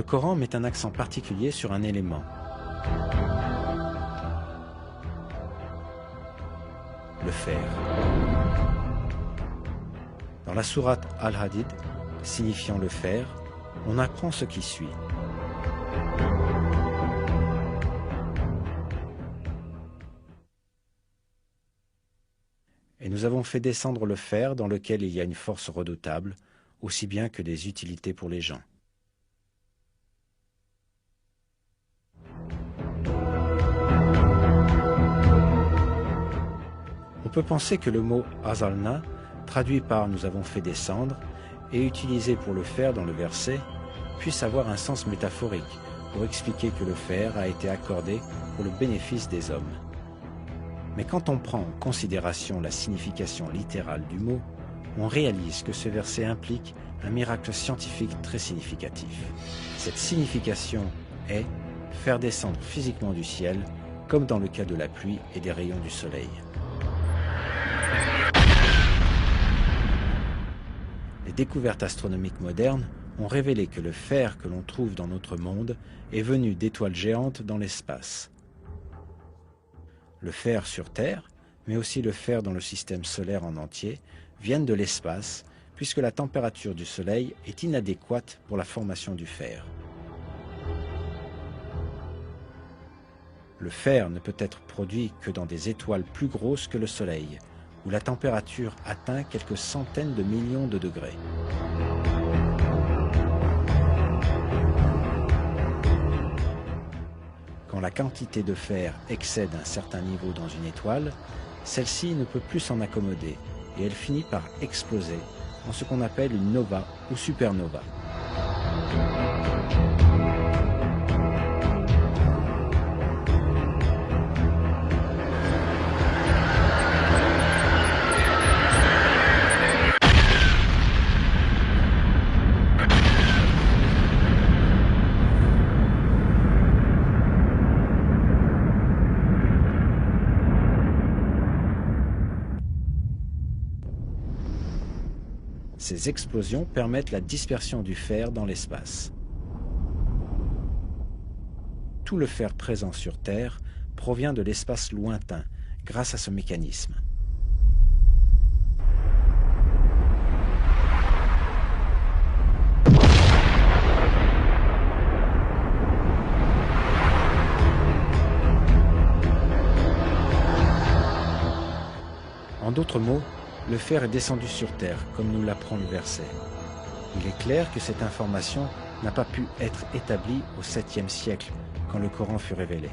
Coran met un accent particulier sur un élément. Le fer. Dans la sourate Al-Hadid, signifiant le fer, on apprend ce qui suit. Et nous avons fait descendre le fer dans lequel il y a une force redoutable, aussi bien que des utilités pour les gens. On peut penser que le mot « azalna », traduit par « nous avons fait descendre » et utilisé pour le fer dans le verset, puisse avoir un sens métaphorique pour expliquer que le fer a été accordé pour le bénéfice des hommes. Mais quand on prend en considération la signification littérale du mot, on réalise que ce verset implique un miracle scientifique très significatif. Cette signification est faire descendre physiquement du ciel, comme dans le cas de la pluie et des rayons du soleil. Les découvertes astronomiques modernes ont révélé que le fer que l'on trouve dans notre monde est venu d'étoiles géantes dans l'espace. Le fer sur Terre, mais aussi le fer dans le système solaire en entier, viennent de l'espace, puisque la température du Soleil est inadéquate pour la formation du fer. Le fer ne peut être produit que dans des étoiles plus grosses que le Soleil, où la température atteint quelques centaines de millions de degrés. Quand la quantité de fer excède un certain niveau dans une étoile, celle-ci ne peut plus s'en accommoder et elle finit par exploser en ce qu'on appelle une nova ou supernova. Ces explosions permettent la dispersion du fer dans l'espace. Tout le fer présent sur Terre provient de l'espace lointain grâce à ce mécanisme. En d'autres mots, le fer est descendu sur Terre, comme nous l'apprend le verset. Il est clair que cette information n'a pas pu être établie au 7e siècle, quand le Coran fut révélé.